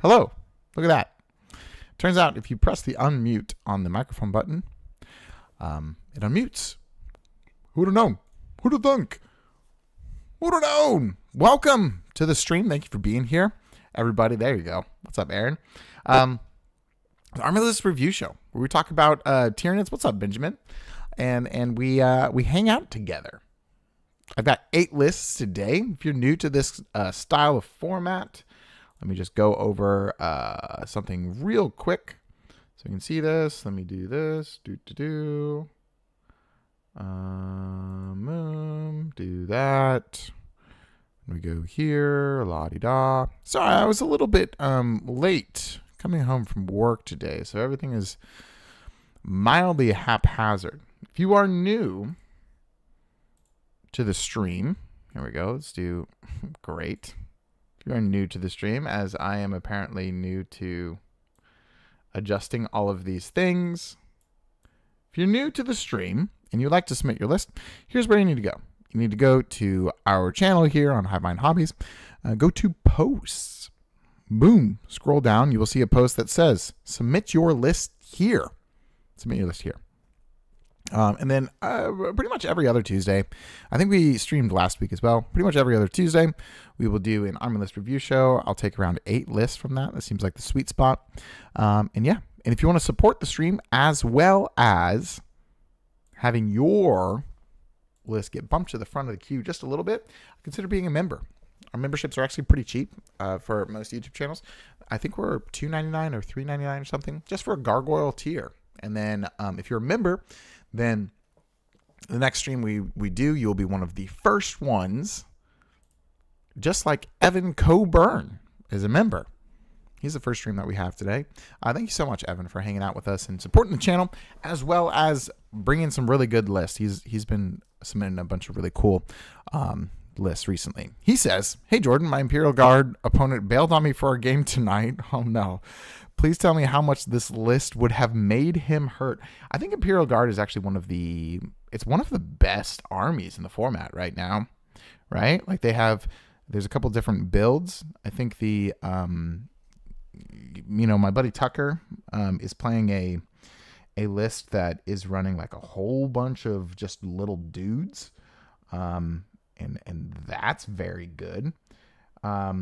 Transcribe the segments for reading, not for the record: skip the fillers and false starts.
Hello. Look at that. Turns out if you press the unmute on the microphone button, it unmutes. Who'd have known? Who'd have thunk? Who'd have known? Welcome to the stream. Thank you for being here, everybody. There you go. What's up, Aaron? The Armorless Review Show, where we talk about Tyranids. What's up, Benjamin? And we hang out together. I've got 8 lists today. If you're new to this style of format, let me just go over something real quick so you can see this. Let me do this. Do that. We go here. La-di-da. Sorry, I was a little bit late coming home from work today, so everything is mildly haphazard. If you are new to the stream, here we go. Let's do great. If you are new to the stream, as I am apparently new to adjusting all of these things. If you're new to the stream and you'd like to submit your list, here's where you need to go. You need to go to our channel here on Hive Mind Hobbies. Go to posts. Boom. Scroll down. You will see a post that says, submit your list here. Submit your list here. And then pretty much every other Tuesday, I think we streamed last week as well. Pretty much every other Tuesday, we will do an Armorless Review Show. I'll take around 8 lists from that. That seems like the sweet spot. And if you want to support the stream as well as having your list get bumped to the front of the queue just a little bit, consider being a member. Our memberships are actually pretty cheap for most YouTube channels. I think we're $2.99 or $3.99 or something just for a gargoyle tier. And then if you're a member, then the next stream we do, you'll be one of the first ones, just like Evan Coburn is a member. He's the first stream that we have today. Thank you so much, Evan, for hanging out with us and supporting the channel, as well as bringing some really good lists. He's been submitting a bunch of really cool lists recently. He says, "Hey, Jordan, my Imperial Guard opponent bailed on me for a game tonight. Oh, no. Please tell me how much this list would have made him hurt." I think Imperial Guard is actually one of the best armies in the format right now, right? Like there's a couple different builds. I think my buddy Tucker is playing a list that is running like a whole bunch of just little dudes. And that's very good. I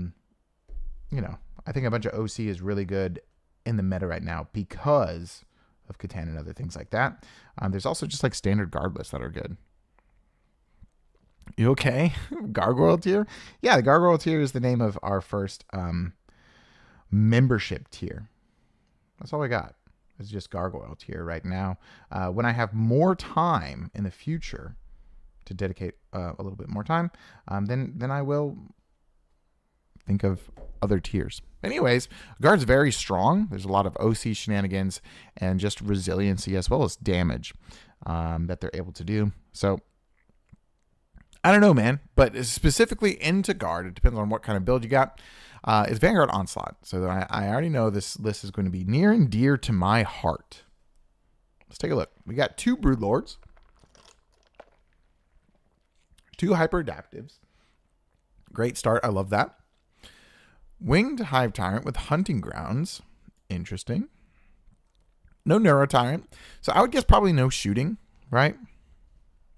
think a bunch of OC is really good in the meta right now because of Catan and other things like that. There's also just like standard guard lists that are good. You okay? Gargoyle tier? Yeah, the Gargoyle tier is the name of our first membership tier. That's all I got. It's just Gargoyle tier right now. When I have more time in the future to dedicate a little bit more time, then I will think of other tiers. Anyways, Guard's very strong. There's a lot of OC shenanigans and just resiliency as well as damage that they're able to do. So I don't know, man, but specifically into Guard, it depends on what kind of build you got. It's Vanguard Onslaught. So I already know this list is going to be near and dear to my heart. Let's take a look. We got 2 Broodlords, 2 Hyper Adaptives. Great start. I love that. Winged Hive Tyrant with Hunting Grounds. Interesting. No Neuro Tyrant. So I would guess probably no shooting, right?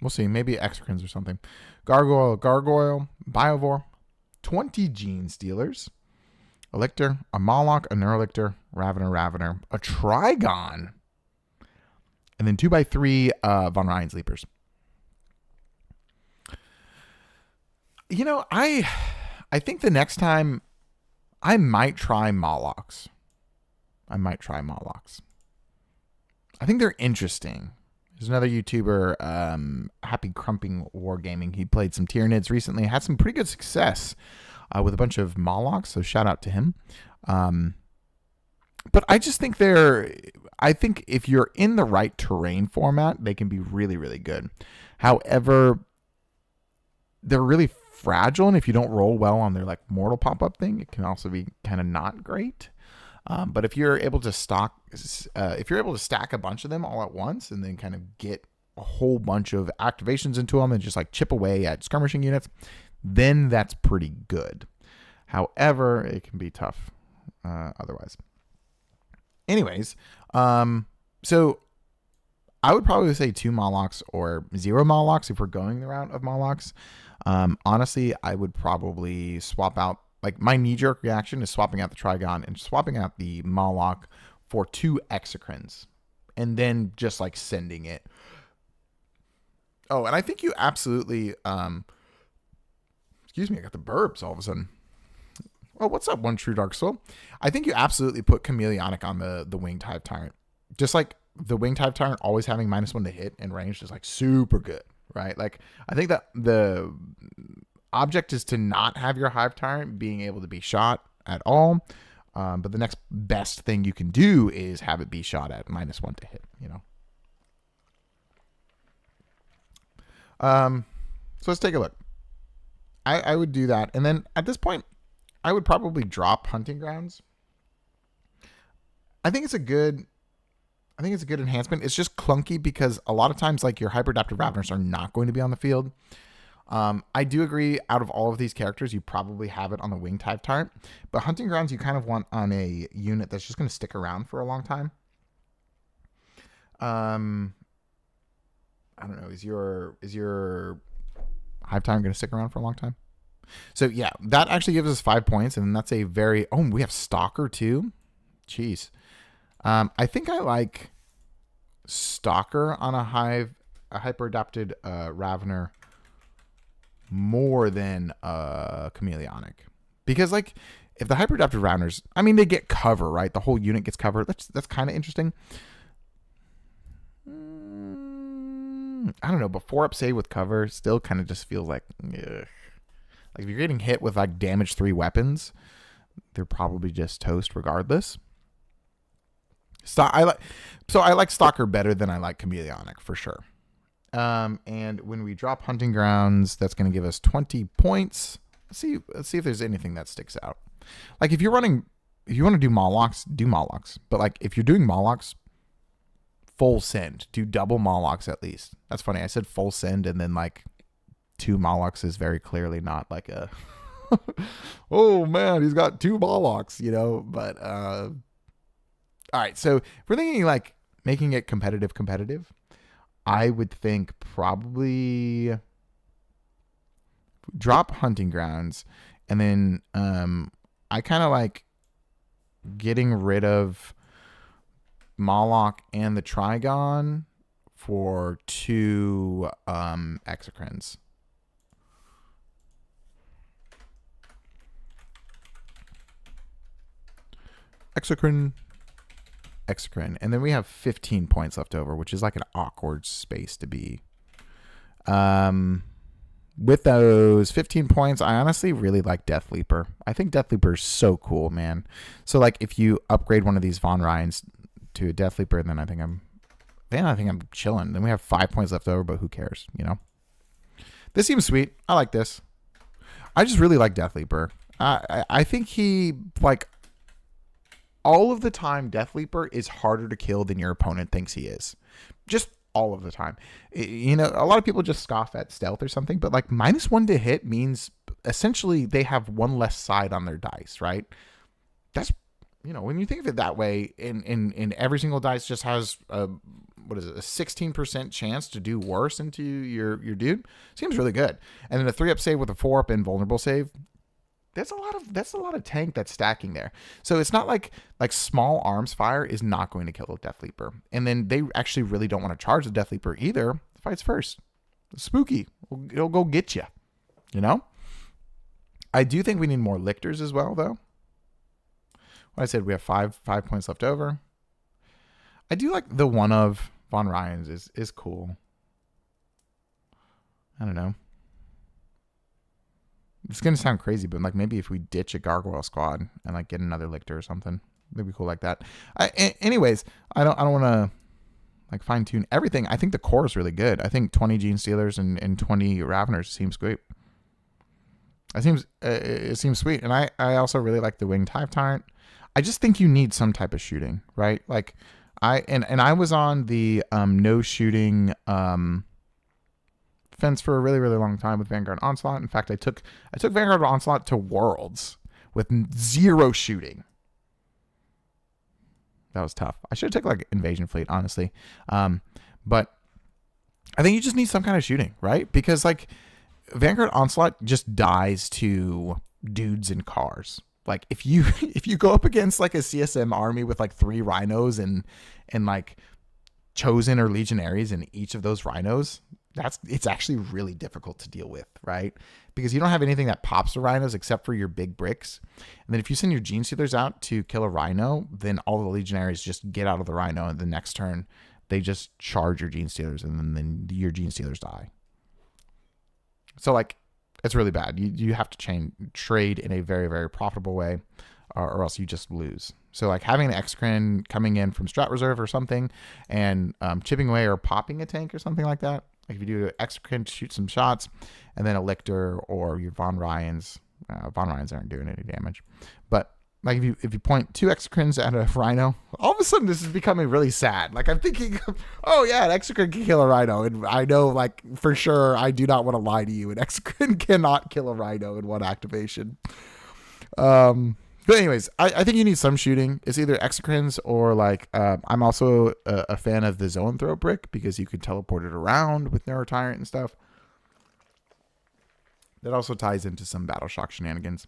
We'll see. Maybe Exocrines or something. Gargoyle, Biovore. 20 Gene Stealers. A Lictor, a Moloch, a Neurolictor, Ravener, a Trigon. And then 2x3 Von Ryan's Leapers. I think the next time I might try Molochs. I think they're interesting. There's another YouTuber, Happy Crumping Wargaming. He played some Tyranids recently. Had some pretty good success with a bunch of Molochs, so shout out to him. But I just think I think if you're in the right terrain format, they can be really, really good. However, they're really fragile, and if you don't roll well on their like mortal pop-up thing, it can also be kind of not great. But if you're able to stack a bunch of them all at once and then kind of get a whole bunch of activations into them and just like chip away at skirmishing units, then that's pretty good. However, it can be tough otherwise. Anyways, so I would probably say 2 Molochs or 0 Molochs if we're going the route of Molochs. Honestly, I would probably swap out, like my knee-jerk reaction is swapping out the Trigon and swapping out the Moloch for 2 Exocrines. And then just like sending it. Oh, and I think you absolutely, excuse me, I got the burps all of a sudden. Oh, what's up, One True Dark Soul? I think you absolutely put Chameleonic on the Winged Hive Tyrant. Just like the Winged Hive Tyrant always having -1 to hit and range is like super good, right? Like I think that the object is to not have your Hive Tyrant being able to be shot at all. But the next best thing you can do is have it be shot at -1 to hit, you know? So let's take a look. I would do that. And then at this point, I would probably drop Hunting Grounds. I think it's a good enhancement. It's just clunky because a lot of times like your Hyperadaptive Raveners are not going to be on the field. I do agree out of all of these characters, you probably have it on the Winged Hive Tyrant, but Hunting Grounds you kind of want on a unit that's just going to stick around for a long time. I don't know. Is your Hive Tyrant going to stick around for a long time? So yeah, that actually gives us 5 points, and that's a very, we have Stalker too. Jeez. I think I like Stalker on a hyper-adapted Ravener more than Chameleonic. Because like if the hyper-adapted Raveners, I mean they get cover, right? The whole unit gets cover. That's kind of interesting. I don't know, but 4-up save with cover still kind of just feels like ugh. Like if you're getting hit with like damage 3 weapons, they're probably just toast regardless. I like Stalker better than I like Chameleonic for sure. And when we drop Hunting Grounds, that's going to give us 20 points. Let's see if there's anything that sticks out. Like if you want to do Molochs, do Molochs. But like if you're doing Molochs, full send. Do double Molochs at least. That's funny. I said full send and then like 2 Molochs is very clearly not like a oh man, he's got 2 Molochs, you know, but all right, so if we're thinking like making it competitive, I would think probably drop Hunting Grounds, and then I kind of like getting rid of Moloch and the Trigon for 2 Exocrines. Exocrine. And then we have 15 points left over, which is like an awkward space to be. With those 15 points, I honestly really like Death Leaper. I think Death Leaper is so cool, man. So like if you upgrade one of these Von Ryans to a Death Leaper, then I think I'm chilling. Then we have 5 points left over, but who cares, you know? This seems sweet. I like this. I just really like Death Leaper. I think he like all of the time, Death Leaper is harder to kill than your opponent thinks he is. Just all of the time. You know, a lot of people just scoff at stealth or something, but like -1 to hit means essentially they have 1 less side on their dice, right? That's, you know, when you think of it that way, in every single dice just has a 16% chance to do worse into your dude. Seems really good. And then a 3-up save with a 4-up invulnerable save. That's a lot of tank that's stacking there. So it's not like small arms fire is not going to kill the Death Leaper. And then they actually really don't want to charge the Death Leaper either. Fights first. Spooky. It'll go get you. You know? I do think we need more lictors as well, though. Well, I said we have 5 points left over. I do like the one of Von Ryans is cool. I don't know. It's going to sound crazy, but like maybe if we ditch a Gargoyle squad and like get another Lictor or something, it'd be cool like that. Anyways, I don't want to like fine tune everything. I think the core is really good. I think 20 Gene Stealers and 20 Raveners seems great. It seems sweet. And I also really like the Winged Hive Tyrant. I just think you need some type of shooting, right? Like I was on the no shooting fence for a really, really long time with Vanguard Onslaught. In fact, I took Vanguard Onslaught to Worlds with 0 shooting. That was tough. I should have taken like Invasion Fleet, honestly. But I think you just need some kind of shooting, right? Because like Vanguard Onslaught just dies to dudes in cars. Like if you go up against like a CSM army with like 3 rhinos and like chosen or legionaries in each of those rhinos, it's actually really difficult to deal with, right? Because you don't have anything that pops the rhinos except for your big bricks. And then if you send your Gene Stealers out to kill a rhino, then all the legionaries just get out of the rhino, and the next turn they just charge your Gene Stealers, and then your Gene Stealers die. So like it's really bad. You have to trade in a very, very profitable way, or else you just lose. So like having an Excrin coming in from Strat Reserve or something and chipping away or popping a tank or something like that. Like if you do Excrin to shoot some shots, and then a Lictor or your Von Ryans. Von Ryans aren't doing any damage. But like if you point 2 Exocrines at a Rhino, all of a sudden this is becoming really sad. Like I'm thinking, oh yeah, an Exocrin can kill a Rhino. And I know like for sure I do not want to lie to you. An Exocrin cannot kill a Rhino in one activation. But anyways, I think you need some shooting. It's either Exocrines or like I'm also a fan of the Zone Throw Brick because you can teleport it around with Neuro Tyrant and stuff. That also ties into some Battle Shock shenanigans.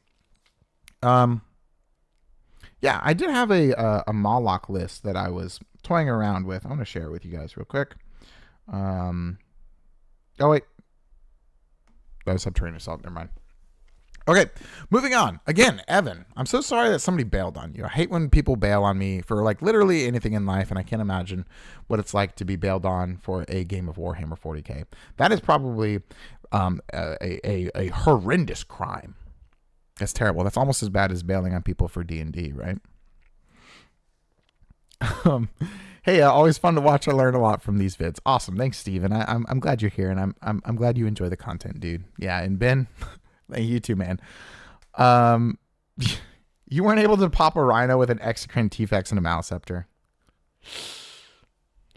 Yeah, I did have a Moloch list that I was toying around with. I want to share it with you guys real quick. Oh wait, that was Subterranean Assault. Never mind. Okay, moving on. Again, Evan, I'm so sorry that somebody bailed on you. I hate when people bail on me for like literally anything in life, and I can't imagine what it's like to be bailed on for a game of Warhammer 40K. That is probably a horrendous crime. That's terrible. That's almost as bad as bailing on people for D&D, right? Hey, always fun to watch. I learn a lot from these vids. Awesome. Thanks, Steven. I'm glad you're here, and I'm glad you enjoy the content, dude. Yeah, and Ben, you too, man. You weren't able to pop a Rhino with an Exocrine T-Fex and a Maleceptor.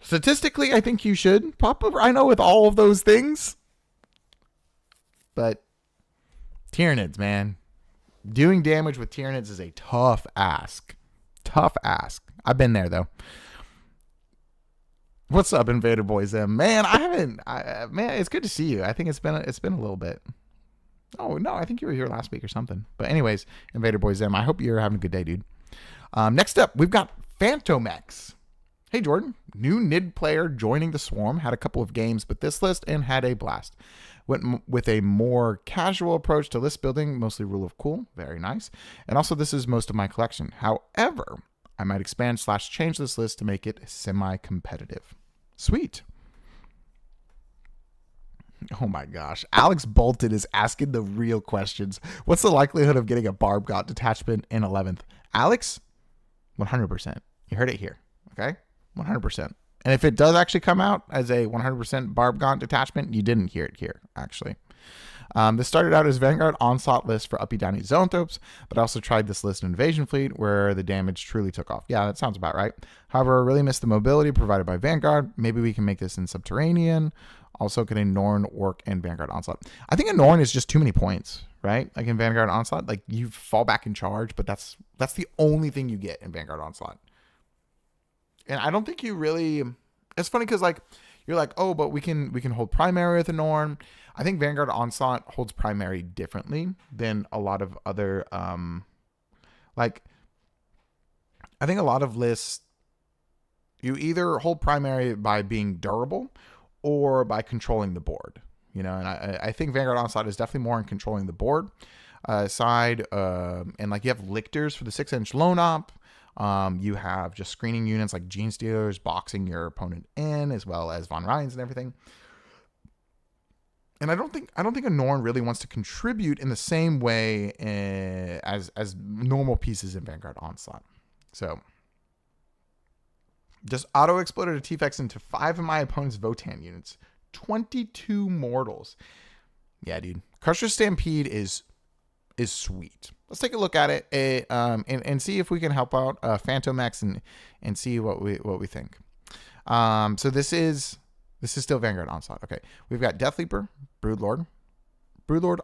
Statistically, I think you should pop a Rhino with all of those things. But Tyranids, man. Doing damage with Tyranids is a tough ask. Tough ask. I've been there, though. What's up, Invader Boys? Man, I haven't... man, it's good to see you. I think it's been a little bit. Oh, no, I think you were here last week or something. But anyways, Invader Boys I hope you're having a good day, dude. Next up, we've got Phantomex. Hey, Jordan. New NID player joining the Swarm. Had a couple of games with this list and had a blast. Went with a more casual approach to list building, mostly rule of cool. Very nice. And also, this is most of my collection. However, I might expand/change this list to make it semi-competitive. Sweet. Oh my gosh. Alex Bolton is asking the real questions. What's the likelihood of getting a Barb Gaunt detachment in 11th? Alex, 100%. You heard it here. Okay? 100%. And if it does actually come out as a 100% Barb Gaunt detachment, you didn't hear it here, actually. This started out as Vanguard Onslaught list for uppy downy Zoanthropes, but I also tried this list in Invasion Fleet where the damage truly took off. Yeah, that sounds about right. However, I really missed the mobility provided by Vanguard. Maybe we can make this in Subterranean. Also, can a Norn work in Vanguard Onslaught? I think a Norn is just too many points, right? Like in Vanguard Onslaught, like you fall back in charge, but that's the only thing you get in Vanguard Onslaught. And I don't think you really... It's funny because like you're like, oh, but we can hold primary with a Norn. I think Vanguard Onslaught holds primary differently than a lot of other like I think a lot of lists you either hold primary by being durable or by controlling the board. You know, and I think Vanguard Onslaught is definitely more in controlling the board side. And like you have lictors for the 6-inch lone op. You have just screening units like Gene Stealers boxing your opponent in, as well as Von Ryans and everything. And I don't think a Norn really wants to contribute in the same way as normal pieces in Vanguard Onslaught. So just auto exploded a T-Fex into 5 of my opponent's Votan units. 22 mortals. Yeah, dude. Crusher Stampede is sweet. Let's take a look at it and see if we can help out Phantomex and see what we think. So this is still Vanguard Onslaught. Okay, we've got Death Leaper, Broodlord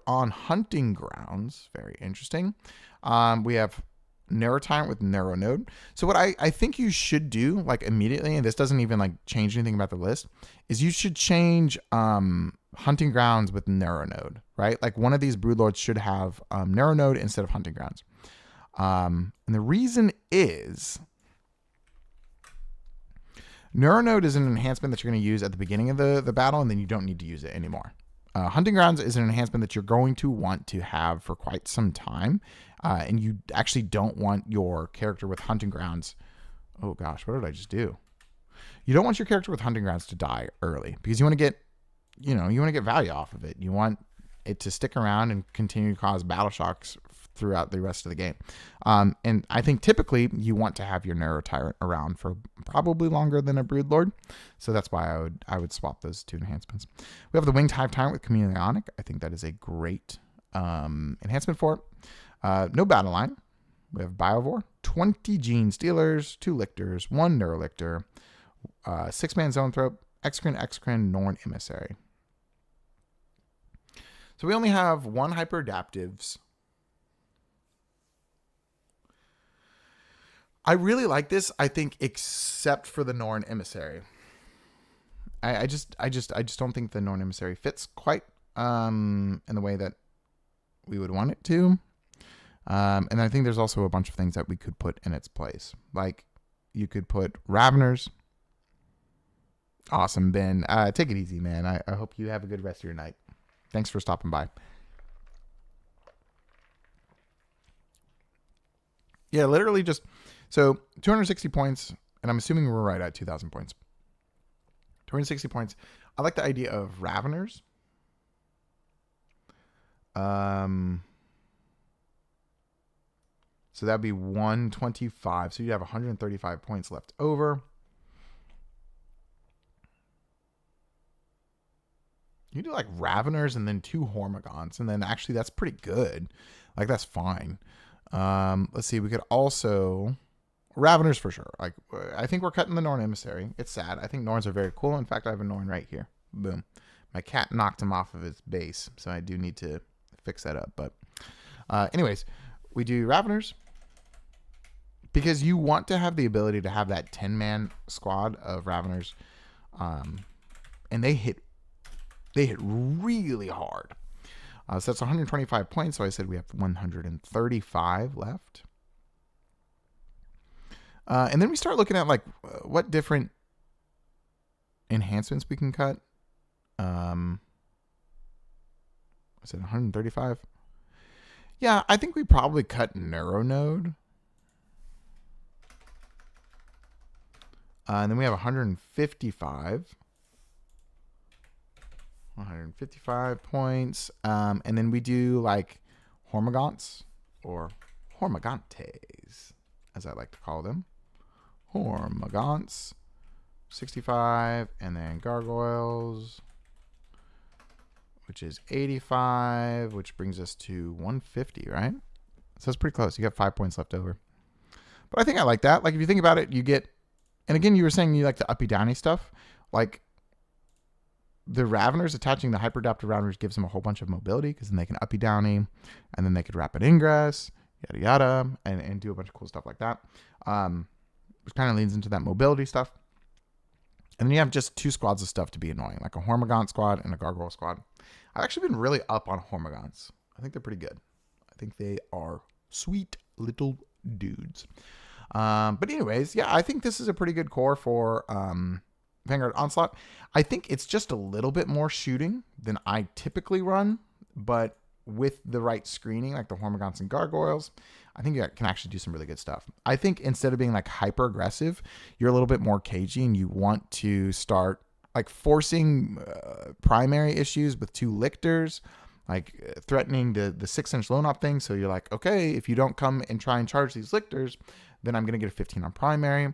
on Hunting Grounds. Very interesting. We have Narrow Tyrant with Narrow Node. So what I think you should do, like immediately, and this doesn't even like change anything about the list, is you should change Hunting Grounds with Narrow Node, right? Like one of these Broodlords should have Narrow Node instead of Hunting Grounds. And the reason is Narrow Node is an enhancement that you're going to use at the beginning of the battle, and then you don't need to use it anymore. Hunting Grounds is an enhancement that you're going to want to have for quite some time, and you actually don't want your character with Hunting Grounds. Oh gosh, what did I just do? You don't want your character with Hunting Grounds to die early because you want to get, you want to get value off of it. You want it to stick around and continue to cause battle shocks throughout the rest of the game. And I think typically you want to have your Narrow Tyrant around for probably longer than a Broodlord. So that's why I would swap those two enhancements. We have the Winged Hive Tyrant with Chameleonic. I think that is a great enhancement for it. No battle line. We have Biovore, 20 Gene Stealers, 2 Lictors, 1 Neurolictor, 6-man Zoanthrope, Exocrine, Norn Emissary. So we only have 1 Hyper Adaptives. I really like this, I think, except for the Norn Emissary. I just don't think the Norn Emissary fits quite in the way that we would want it to. And I think there's also a bunch of things that we could put in its place. Like, you could put Raveners. Awesome, Ben. Take it easy, man. I hope you have a good rest of your night. Thanks for stopping by. Yeah, literally just... So 260 points, and I'm assuming we're right at 2,000 points. 260 points. I like the idea of Raveners. So that'd be 125. So you have 135 points left over. You do like Raveners and then 2 Hormagaunts, and then actually that's pretty good. Like that's fine. Let's see. We could also... Raveners for sure. Like, I think we're cutting the Norn Emissary. It's sad. I think Norns are very cool. In fact, I have a Norn right here. Boom. My cat knocked him off of his base, so I do need to fix that up. But anyways, we do Raveners because you want to have the ability to have that 10-man squad of Raveners, and they hit really hard. So that's 125 points. So I said we have 135 left. And then we start looking at like what different enhancements we can cut. I said 135. Yeah, I think we probably cut Narrow Node. And then we have 155. 155 points. And then we do like Hormagaunts or Hormagantes, as I like to call them. Hormagaunts, 65, and then Gargoyles, which is 85, which brings us to 150, right? So it's pretty close. You got 5 points left over. But I think I like that. Like, if you think about it, you get, and again, you were saying you like the uppy downy stuff. Like, the Raveners, attaching the Hyperadaptive Raveners gives them a whole bunch of mobility, because then they can uppy downy, and then they could rapid ingress, yada yada, and do a bunch of cool stuff like that. Which kind of leads into that mobility stuff. And then you have just 2 squads of stuff to be annoying, like a Hormagaunt squad and a Gargoyle squad. I've actually been really up on Hormagaunts. I think they're pretty good. I think they are sweet little dudes. But anyways, yeah, I think this is a pretty good core for Vanguard Onslaught. I think it's just a little bit more shooting than I typically run, but with the right screening, like the Hormagaunts and Gargoyles, I think you can actually do some really good stuff. I think instead of being like hyper aggressive, you're a little bit more cagey, and you want to start like forcing primary issues with 2 Lictors, like threatening the 6-inch loan op thing. So you're like, okay, if you don't come and try and charge these Lictors, then I'm going to get a 15 on primary.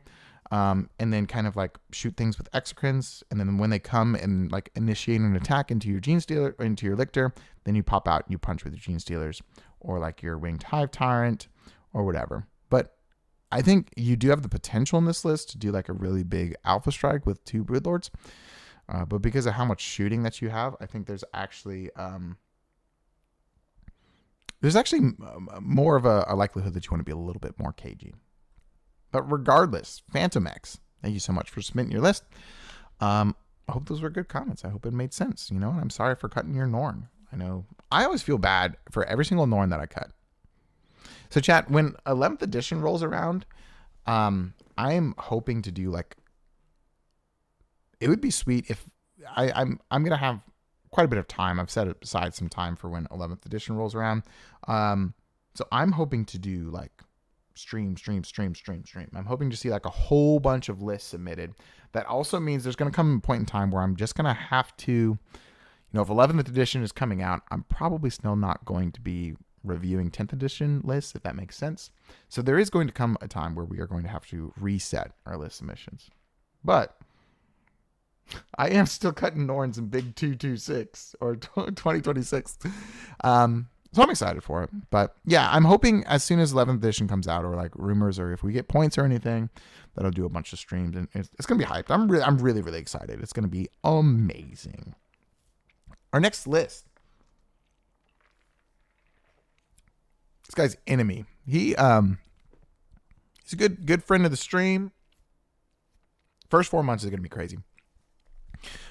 And then kind of like shoot things with Exocrines. And then when they come and like initiate an attack into your Gene Stealer, or into your Lictor, then you pop out and you punch with your Gene Stealers, or like your Winged Hive Tyrant, or whatever. But I think you do have the potential in this list to do like a really big alpha strike with 2 Broodlords. But because of how much shooting that you have, I think there's actually there's actually more of a likelihood that you want to be a little bit more cagey. But regardless, Phantom X, thank you so much for submitting your list. I hope those were good comments. I hope it made sense, you know, and I'm sorry for cutting your Norn. I know I always feel bad for every single Norn that I cut. So chat, when 11th edition rolls around, I'm hoping to do like, it would be sweet if I'm going to have quite a bit of time. I've set aside some time for when 11th edition rolls around. So I'm hoping to do like stream. I'm hoping to see like a whole bunch of lists submitted. That also means there's going to come a point in time where I'm just going to have to, you know, if 11th edition is coming out, I'm probably still not going to be reviewing 10th edition lists, if that makes sense. So there is going to come a time where we are going to have to reset our list submissions. But I am still cutting Norns in big 226 or 2026. So I'm excited for it. But yeah, I'm hoping as soon as 11th edition comes out, or like rumors, or if we get points or anything, that I'll do a bunch of streams, and it's going to be hyped. I'm really, really excited. It's going to be amazing. Our next list. This guy's Enemy. He's a good friend of the stream. First 4 months is going to be crazy.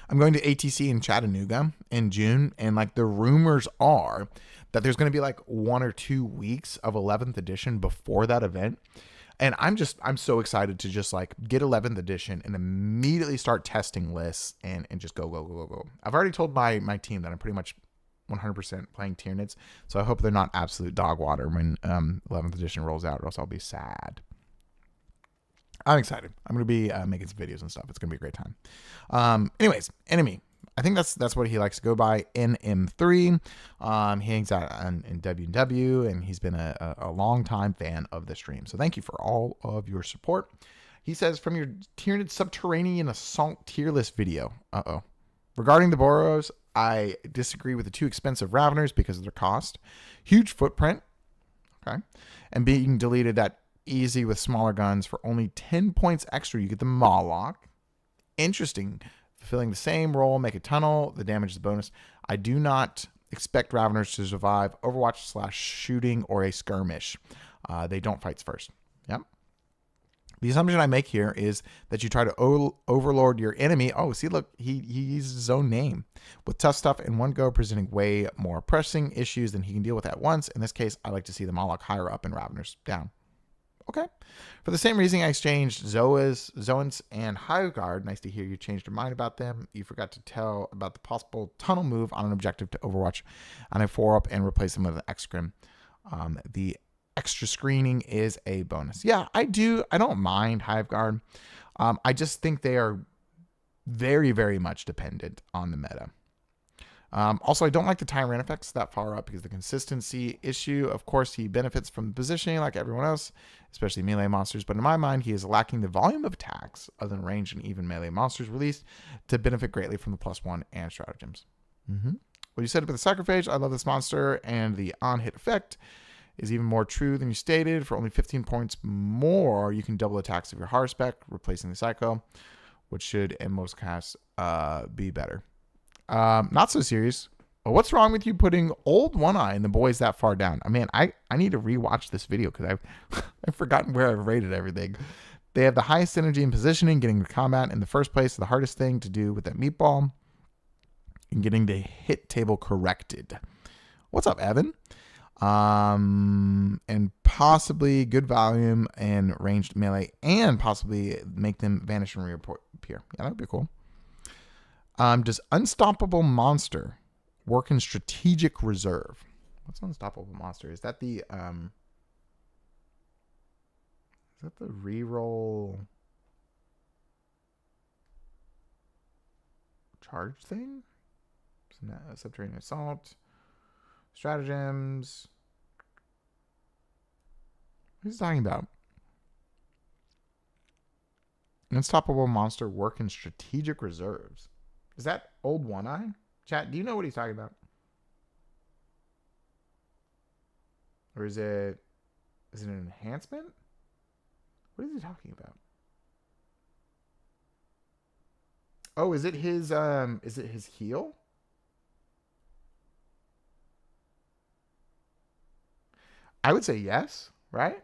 I'm going to ATC in Chattanooga in June, and like the rumors are that there's going to be like 1 or 2 weeks of 11th edition before that event. And I'm so excited to just like get 11th edition and immediately start testing lists and just go. I've already told my team that I'm pretty much 100% playing Tyranids, so I hope they're not absolute dog water when 11th edition rolls out, or else I'll be sad. I'm excited. I'm going to be making some videos and stuff. It's going to be a great time. Anyways, Enemy. I think that's what he likes to go by, NM3. He hangs out in WW, and he's been a long-time fan of the stream. So thank you for all of your support. He says, from your Tyranid Subterranean Assault tier list video. Regarding the Boros, I disagree with the too expensive Raveners because of their cost. Huge footprint. Okay. And being deleted that easy with smaller guns for only 10 points extra. You get the Mawlock. Interesting. Fulfilling the same role, make a tunnel, the damage is bonus. I do not expect Raveners to survive Overwatch / shooting or a skirmish. They don't fight first. Yep. The assumption I make here is that you try to overlord your enemy. Oh, see, look, he uses his own name. With tough stuff in one go, presenting way more pressing issues than he can deal with at once. In this case, I like to see the Mawlock higher up and Raveners down. Okay. For the same reason I exchanged Zoans and Hiveguard. Nice to hear you changed your mind about them. You forgot to tell about the possible tunnel move on an objective to Overwatch on a 4-up and replace them with an X-Scrim. The extra screening is a bonus. Yeah, I do. I don't mind Hiveguard. I just think they are very, very much dependent on the meta. Also, I don't like the Tyranid effects that far up because the consistency issue. Of course, he benefits from the positioning like everyone else, especially melee monsters. But in my mind, he is lacking the volume of attacks other than range and even melee monsters released to benefit greatly from the +1 and stratagems. What you said about the Sacriphage, I love this monster, and the on-hit effect is even more true than you stated. For only 15 points more, you can double attacks of your Harspec, replacing the Psycho, which should, in most casts, be better. Not so serious. What's wrong with you putting old One Eye and the boys that far down? I mean, I need to rewatch this video because I've forgotten where I've rated everything. They have the highest energy and positioning. Getting to combat in the first place is the hardest thing to do with that meatball. And getting the hit table corrected. What's up, Evan? And possibly good volume and ranged melee, and possibly make them vanish and reappear. Yeah, that would be cool. Does Unstoppable Monster work in Strategic Reserve? What's Unstoppable Monster? Is that the reroll charge thing? Subterranean Assault, Stratagems. What is he talking about? Unstoppable Monster work in Strategic Reserves. Is that old One Eye? Chat, do you know what he's talking about? Or is it an enhancement? What is he talking about? Oh, is it his heal? I would say yes, right?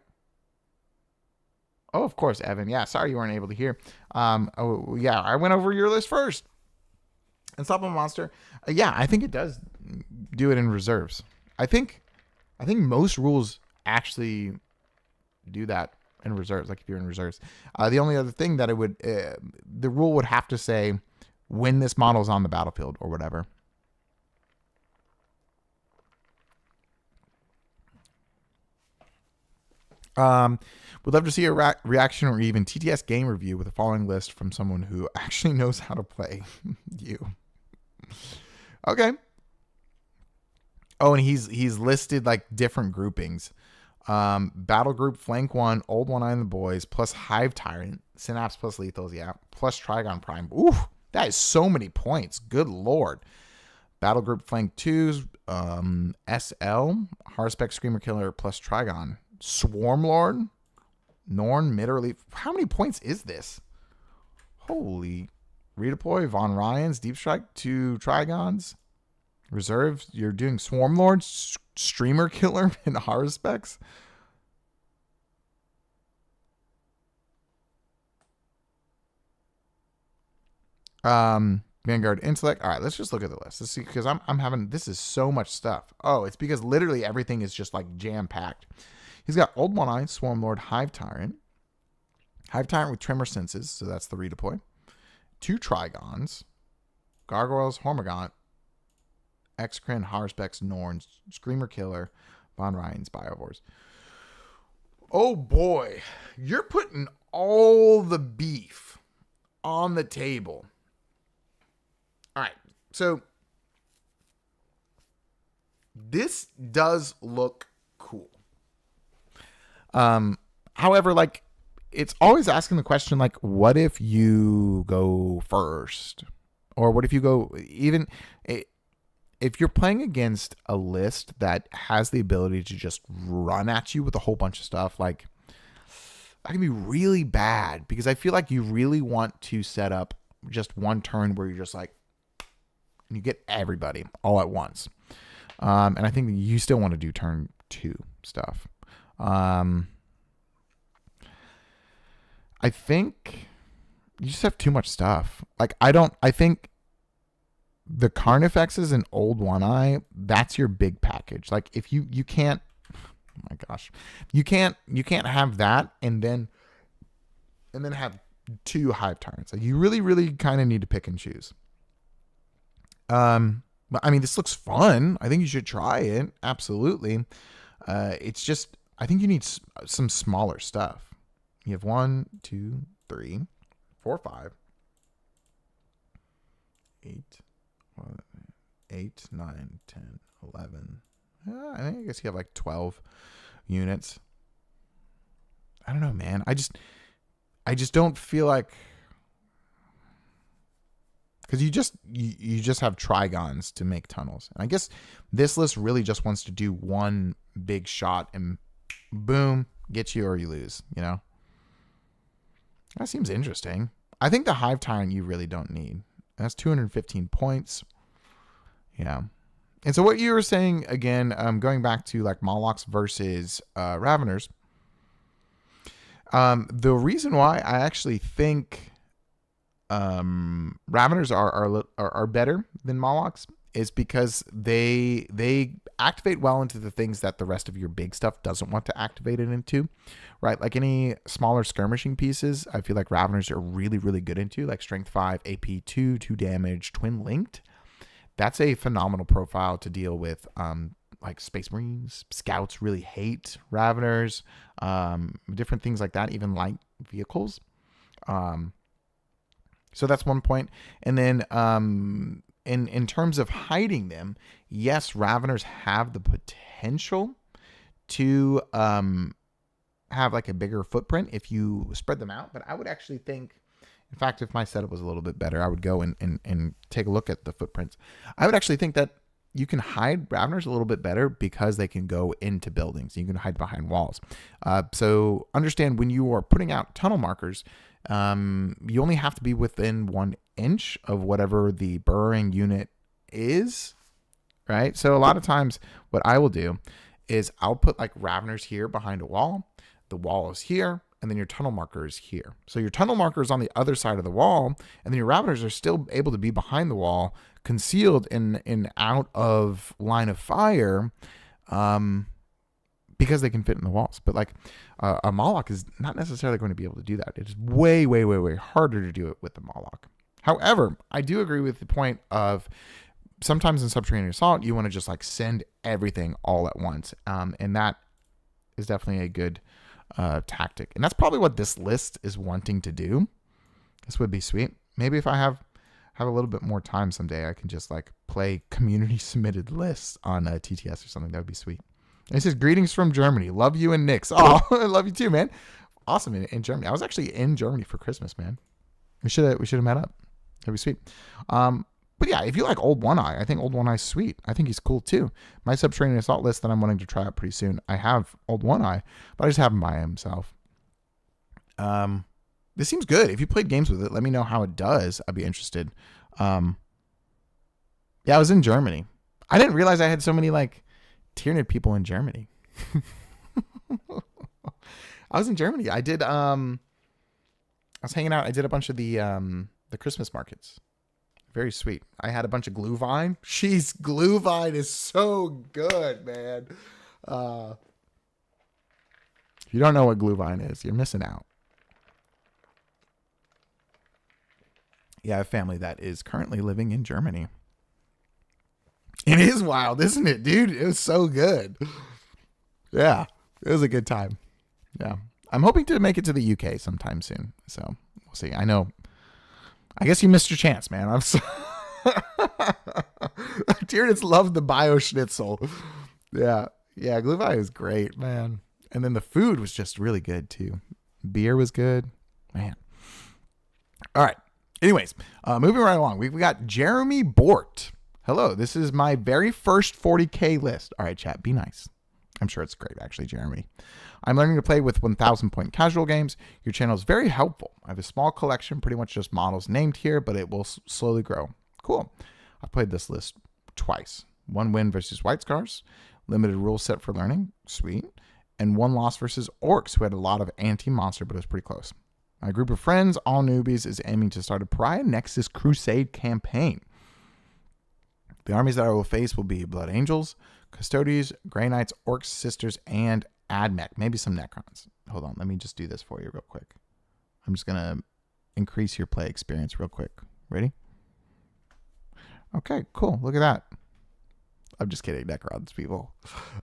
Oh, of course, Evan. Yeah, sorry you weren't able to hear. Oh, yeah, I went over your list first. And Stop a Monster, yeah, I think it does do it in reserves. I think most rules actually do that in reserves. Like if you're in reserves, the only other thing that it would, the rule would have to say when this model is on the battlefield or whatever. Would love to see a reaction or even TTS game review with the following list from someone who actually knows how to play. You. Okay. Oh, and he's listed like different groupings. Battle group, flank one, old one eye and the boys, plus Hive Tyrant, Synapse plus lethals, yeah, plus Trigon Prime. Ooh, that is so many points. Good lord. Battle group, flank twos, SL, Harspec Screamer Killer plus Trigon. Swarm Lord, Norn, Midderleaf. How many points is this? Holy. Redeploy, Von Ryans, Deep Strike, 2 Trigons. Reserves, you're doing Swarm Lord, Streamer Killer, and Harspecs. Vanguard Intellect. All right, let's just look at the list. Let's see, because I'm having, this is so much stuff. Oh, it's because literally everything is just like jam-packed. He's got Old One Eye, Swarm Lord, Hive Tyrant. Hive Tyrant with Tremor Senses, so that's the redeploy. 2 Trigons. Gargoyles, Hormigaunt, Excrin, Harspecs, Norns, Screamer Killer, Von Ryan's, Biovores. Oh boy, you're putting all the beef on the table. All right, so this does look cool. However, like, it's always asking the question, like, what if you go first? Or what if you go, even if you're playing against a list that has the ability to just run at you with a whole bunch of stuff, like, that can be really bad, because I feel like you really want to set up just one turn where you're just like, and you get everybody all at once. And I think you still want to do turn 2 stuff. I think you just have too much stuff. Like, I think the Carnifexes and Old One Eye, that's your big package. Like, if you can't, oh my gosh, you can't have that and then have 2 Hive Tyrants. Like, you really, really kind of need to pick and choose. But I mean, this looks fun. I think you should try it. Absolutely. It's just, I think you need some smaller stuff. You have 1, 2, 3, 4, 5, 8, 9, 10, 11. I guess you have like 12 units. I don't know, man. I just don't feel like, because you just have Trigons to make tunnels. And I guess this list really just wants to do one big shot and boom, get you or you lose, you know? That seems interesting. I think the Hive Tyrant you really don't need. That's 215 points. Yeah. And so what you were saying, again, going back to like Molochs versus Raveners, the reason why I actually think Raveners are better than Molochs is because they activate well into the things that the rest of your big stuff doesn't want to activate it into, right? Like any smaller skirmishing pieces, I feel like Raveners are really, really good into, like Strength 5, AP 2, 2 damage, Twin Linked. That's a phenomenal profile to deal with. Like Space Marines, Scouts really hate Raveners, different things like that, even light vehicles. So that's one point. And then in terms of hiding them, yes, Raveners have the potential to have like a bigger footprint if you spread them out. But I would actually think, in fact, if my setup was a little bit better, I would go and take a look at the footprints. I would actually think that you can hide Raveners a little bit better because they can go into buildings. You can hide behind walls. So understand, when you are putting out tunnel markers, you only have to be within 1 inch of whatever the burrowing unit is, right? So a lot of times what I will do is I'll put like Raveners here behind a wall. The wall is here, and then your tunnel marker is here. So your tunnel marker is on the other side of the wall, and then your Raveners are still able to be behind the wall, concealed in out of line of fire, because they can fit in the walls. But like a Moloch is not necessarily going to be able to do that. It is way, way, way, way harder to do it with the Moloch. However, I do agree with the point of sometimes in Subterranean Assault, you want to just like send everything all at once. And that is definitely a good tactic. And that's probably what this list is wanting to do. This would be sweet. Maybe if I have a little bit more time someday, I can just like play community submitted lists on TTS or something. That would be sweet. And it says, greetings from Germany. Love you and Nix. Oh, I love you too, man. Awesome in Germany. I was actually in Germany for Christmas, man. We should have met up. That'd be sweet. But yeah, if you like Old One Eye, I think Old One Eye's sweet. I think he's cool too. My Subterranean Assault list that I'm wanting to try out pretty soon, I have Old One Eye, but I just have him by himself. This seems good. If you played games with it, let me know how it does. I'd be interested. Yeah, I was in Germany. I didn't realize I had so many like Tyranid people in Germany. I was in Germany. I did. I was hanging out. I did a bunch of the Christmas markets. Very sweet. I had a bunch of Glühwein. Glühwein is so good, man. If you don't know what Glühwein is, you're missing out. Yeah, I have family that is currently living in Germany. It is wild, isn't it, dude? It was so good. Yeah, it was a good time. Yeah. I'm hoping to make it to the UK sometime soon. So we'll see. I know. I guess you missed your chance, man. I'm so Tyranids love the bio schnitzel. Yeah. Yeah. Glühwein is great, man. And then the food was just really good too. Beer was good, man. All right. Anyways, moving right along. We got Jeremy Bort. Hello. This is my very first 40K list. All right, chat. Be nice. I'm sure it's great, actually, Jeremy. I'm learning to play with 1,000 point casual games. Your channel is very helpful. I have a small collection, pretty much just models named here, but it will slowly grow. Cool. I've played this list twice. 1 win versus White Scars, limited rule set for learning, sweet, and 1 loss versus Orcs, who had a lot of anti-monster, but it was pretty close. My group of friends, all newbies, is aiming to start a Pariah Nexus Crusade campaign. The armies that I will face will be Blood Angels, Custodies, Grey Knights, Orcs, Sisters, and Admech. Maybe some Necrons. Hold on. Let me just do this for you real quick. I'm just going to increase your play experience real quick. Ready? Okay, cool. Look at that. I'm just kidding. Necrons, people.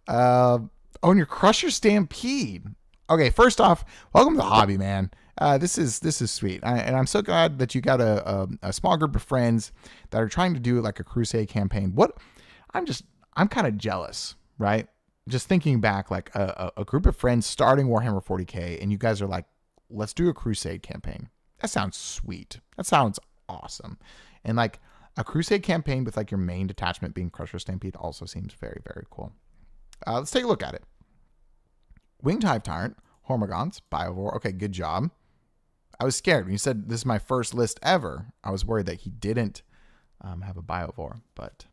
Own your Crusher Stampede. Okay, first off, welcome to the hobby, man. This is sweet. And I'm so glad that you got a small group of friends that are trying to do like a crusade campaign. I'm kind of jealous, right? Just thinking back, like a group of friends starting Warhammer 40K, and you guys are like, let's do a crusade campaign. That sounds sweet. That sounds awesome. And like a crusade campaign with like your main detachment being Crusher Stampede also seems very, very cool. Let's take a look at it. Winged Hive Tyrant, Hormagaunts, Biovore. Okay, good job. I was scared when you said this is my first list ever. I was worried that he didn't have a Biovore, but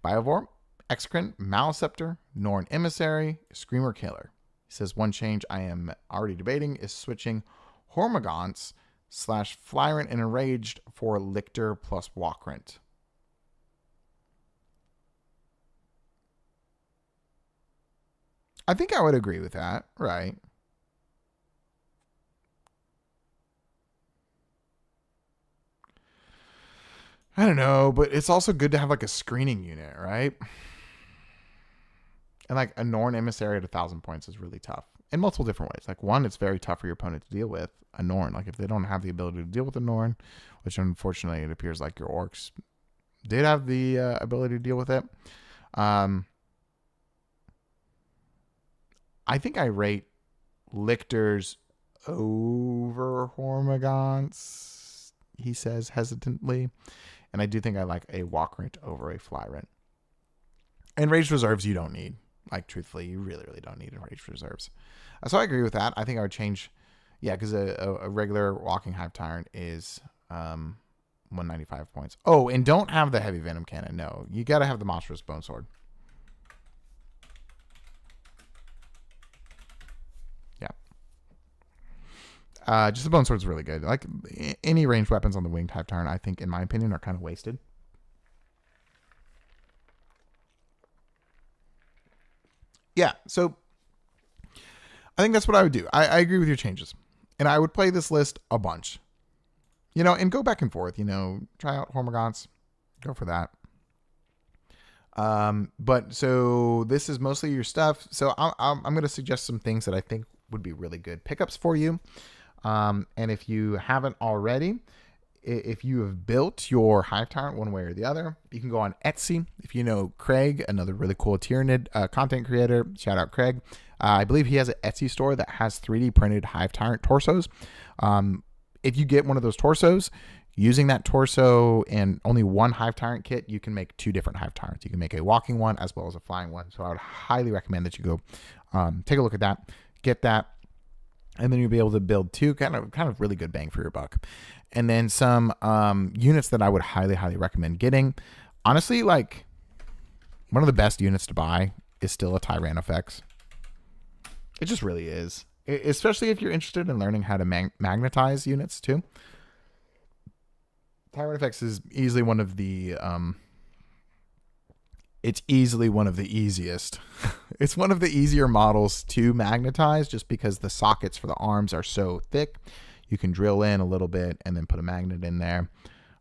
Biovore, Execrant, Maleceptor, Norn Emissary, Screamer Killer. He says one change I am already debating is switching Hormagaunts / Flyrant and Enraged for Lictor plus Walkrent. I think I would agree with that, right? I don't know, but it's also good to have like a screening unit, right? And like a Norn Emissary at 1,000 points is really tough in multiple different ways. Like one, it's very tough for your opponent to deal with a Norn. Like if they don't have the ability to deal with a Norn, which unfortunately it appears like your Orcs did have the ability to deal with it. I think I rate Lictors over Hormagaunts, he says hesitantly. And I do think I like a Walkrent over a Flyrant. And Rage Reserves you don't need. Like, truthfully, you really, really don't need a Rage Reserves. So I agree with that. I think I would change... Yeah, because a regular Walking Hive Tyrant is 195 points. Oh, and don't have the Heavy Venom Cannon. No, you got to have the Monstrous Bone Sword. Just the bone sword's really good. Like any ranged weapons on the winged Hive Tyrant, I think, in my opinion, are kind of wasted. Yeah, so I think that's what I would do. I agree with your changes. And I would play this list a bunch. And go back and forth. Try out Hormagaunts. Go for that. But so this is mostly your stuff. So I'm going to suggest some things that I think would be really good pickups for you. And if you haven't already, if you have built your Hive Tyrant one way or the other, you can go on Etsy. If you know Craig, another really cool Tyranid content creator, shout out Craig. I believe he has an Etsy store that has 3D printed Hive Tyrant torsos. If you get one of those torsos, using that torso and only one Hive Tyrant kit, you can make 2 different Hive Tyrants. You can make a walking one as well as a flying one. So I would highly recommend that you go take a look at that, get that, and then you'll be able to build 2 kind of really good bang for your buck. And then some units that I would highly recommend getting. Honestly, like one of the best units to buy is still a Tyranofex. It just really is. Especially if you're interested in learning how to magnetize units too. Tyranofex is easily one of the it's easily one of the easiest. It's one of the easier models to magnetize just because the sockets for the arms are so thick. You can drill in a little bit and then put a magnet in there.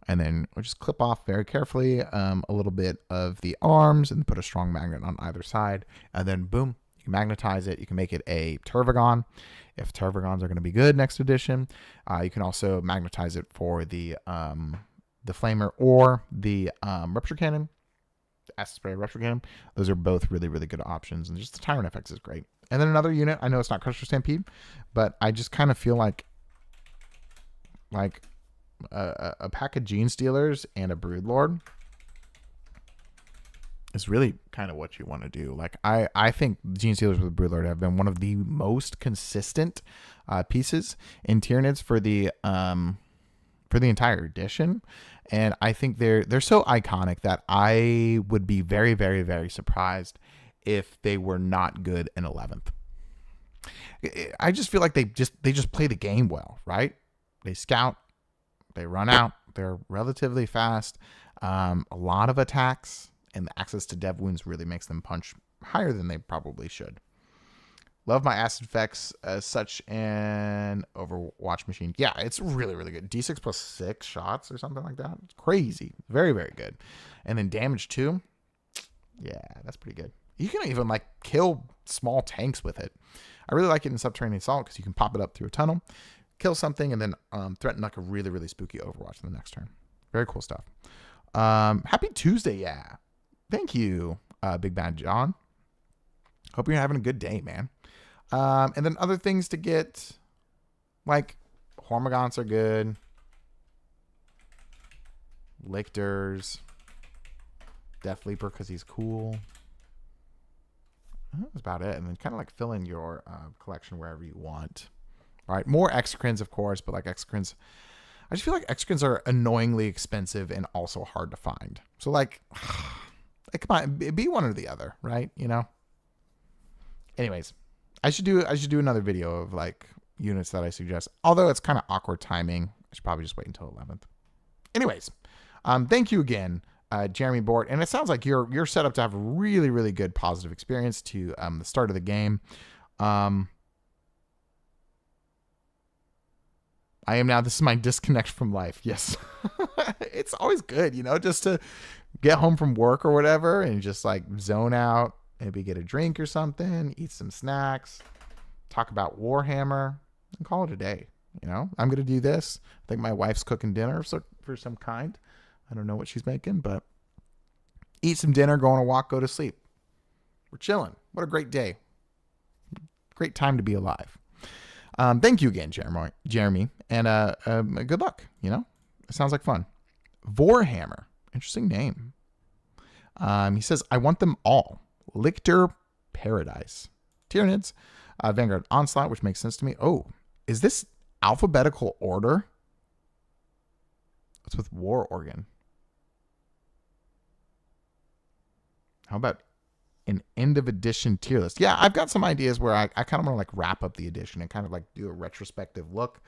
And then we'll just clip off very carefully a little bit of the arms and put a strong magnet on either side. And then boom, you can magnetize it. You can make it a Tervagon if Tervagons are going to be good next edition. You can also magnetize it for the Flamer or the Rupture Cannon. Acid Spray Rupture Cannon. Those are both really good options. And just the Tyranofex is great. And then another unit, I know it's not Crusher Stampede, but I just kind of feel like a pack of Gene Stealers and a Broodlord is really kind of what you want to do. Like I think Gene Stealers with Broodlord have been one of the most consistent pieces in Tyranids for the entire edition, and I think they're so iconic that I would be very surprised if they were not good in 11th. I just feel like they just play the game well, right? They scout, they run out, they're relatively fast, a lot of attacks, and the access to dev wounds really makes them punch higher than they probably should. Love my acid effects as such an Overwatch machine. Yeah, it's really good. D6 plus 6 shots or something like that. It's crazy. Very good. And then damage 2. Yeah, that's pretty good. You can even like kill small tanks with it. I really like it in Subterranean Assault because you can pop it up through a tunnel, kill something, and then threaten like a really spooky Overwatch in the next turn. Very cool stuff. Happy Tuesday, yeah. Thank you, Big Bad John. Hope you're having a good day, man. And then other things to get, like Hormagaunts are good. Lictors. Death Leaper because he's cool. That's about it. And then kind of like fill in your collection wherever you want. All right, more Exocrines, of course, but like Exocrines, I just feel like Exocrines are annoyingly expensive and also hard to find. So like come on, be one or the other, right? Anyways, I should do another video of like units that I suggest. Although it's kind of awkward timing, I should probably just wait until 11th. Anyways, thank you again, Jeremy Bort. And it sounds like you're set up to have a really good positive experience to the start of the game. I am now. This is my disconnect from life. Yes. It's always good, just to get home from work or whatever and just like zone out, maybe get a drink or something, eat some snacks, talk about Warhammer, and call it a day. I'm going to do this. I think my wife's cooking dinner for some kind. I don't know what she's making, but eat some dinner, go on a walk, go to sleep. We're chilling. What a great day. Great time to be alive. Thank you again, Jeremy, and good luck. It sounds like fun. Vorhammer, interesting name. He says, I want them all. Lictor Paradise. Tyranids. Vanguard Onslaught, which makes sense to me. Oh, is this alphabetical order? What's with War Organ? How about an end of edition tier list. Yeah, I've got some ideas where I kind of want to like wrap up the edition and kind of like do a retrospective look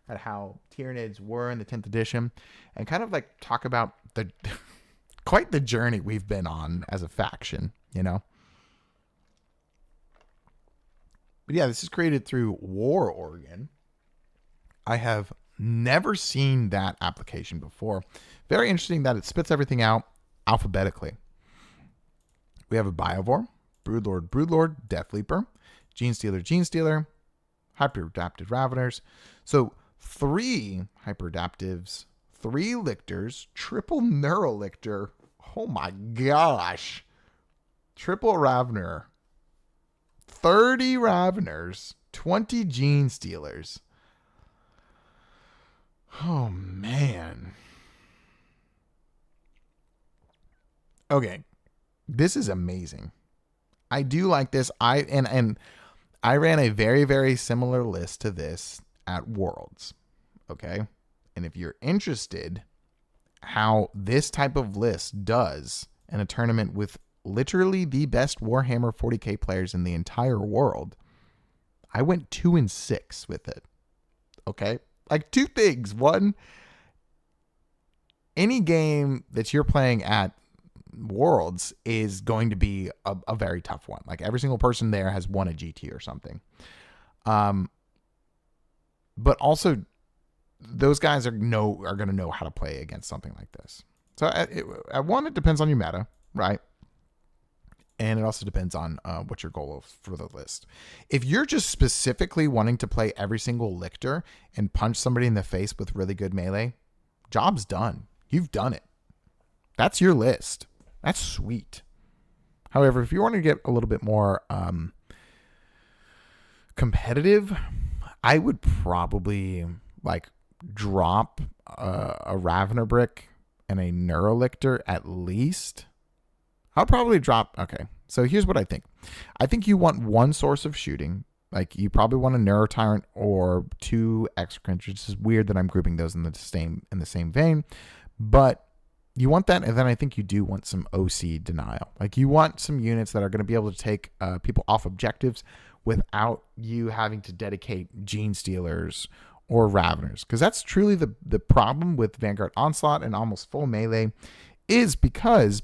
at how Tyranids were in the 10th edition and kind of like talk about the quite the journey we've been on as a faction, you know? But yeah, this is created through War Organ. I have never seen that application before. Very interesting that it spits everything out alphabetically. We have a Biovore, Broodlord, Deathleaper, Genestealer, Hyperadapted Raveners. So 3 Hyperadaptives, 3 Lictors, triple Neurolictor. Oh my gosh. Triple Ravener. 30 Raveners, 20 Genestealers. Oh man. Okay. This is amazing. I do like this. I ran a very, very similar list to this at Worlds. Okay. And if you're interested how this type of list does in a tournament with literally the best Warhammer 40K players in the entire world, I went 2-6 with it. Okay. Like 2 things. One, any game that you're playing at Worlds is going to be a very tough one. Like every single person there has won a GT or something. But also those guys are going to know how to play against something like this. So at one, it depends on your meta, right? And it also depends on what your goal is for the list. If you're just specifically wanting to play every single Lictor and punch somebody in the face with really good melee, job's done. You've done it. That's your list. That's sweet. However, if you want to get a little bit more competitive, I would probably like drop a Ravener Brick and a Neurolictor at least. I'll probably drop. Okay, so here's what I think. I think you want one source of shooting. Like you probably want a Neurotyrant or 2 Execrants, which is weird that I'm grouping those in the same vein, but you want that, and then I think you do want some OC denial. Like you want some units that are going to be able to take people off objectives without you having to dedicate Genestealers or Raveners. Because that's truly the problem with Vanguard Onslaught and almost full melee, is because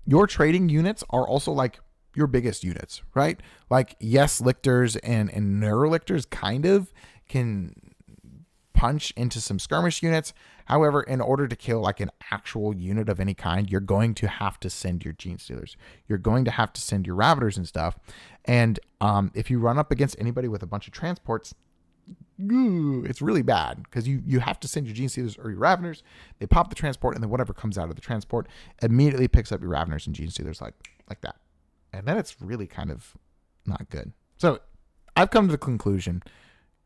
your trading units are also like your biggest units, right? Like yes, Lictors and Neurolictors kind of can punch into some skirmish units. However, in order to kill like an actual unit of any kind, you're going to have to send your Genestealers. You're going to have to send your Raveners and stuff. And if you run up against anybody with a bunch of transports, it's really bad because you have to send your Genestealers or your Raveners. They pop the transport, and then whatever comes out of the transport immediately picks up your Raveners and Genestealers like that. And then it's really kind of not good. So I've come to the conclusion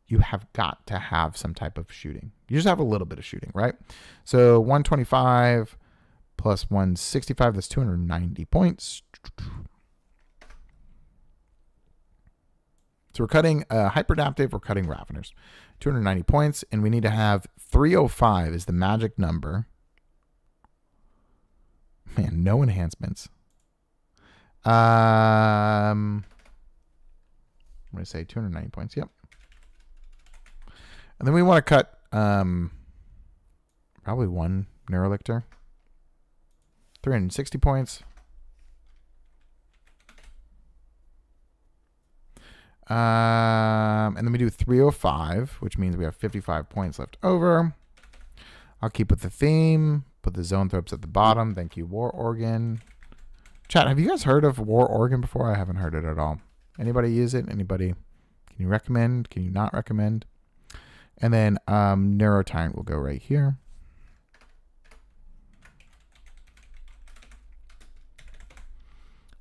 you have got to have some type of shooting. You just have a little bit of shooting, right? So 125 plus 165, that's 290 points. So we're cutting Hyperadaptive, we're cutting Raveners. 290 points, and we need to have 305 is the magic number. Man, no enhancements. I'm going to say 290 points, yep. And then we want to cut probably 1 Neurolictor. 360 points. And then we do 305, which means we have 55 points left over. I'll keep with the theme. Put the zone throps at the bottom. Thank you, War Organ. Chat, have you guys heard of War Organ before? I haven't heard it at all. Anybody use it? Anybody? Can you recommend? Can you not recommend? And then Neurotyrant will go right here.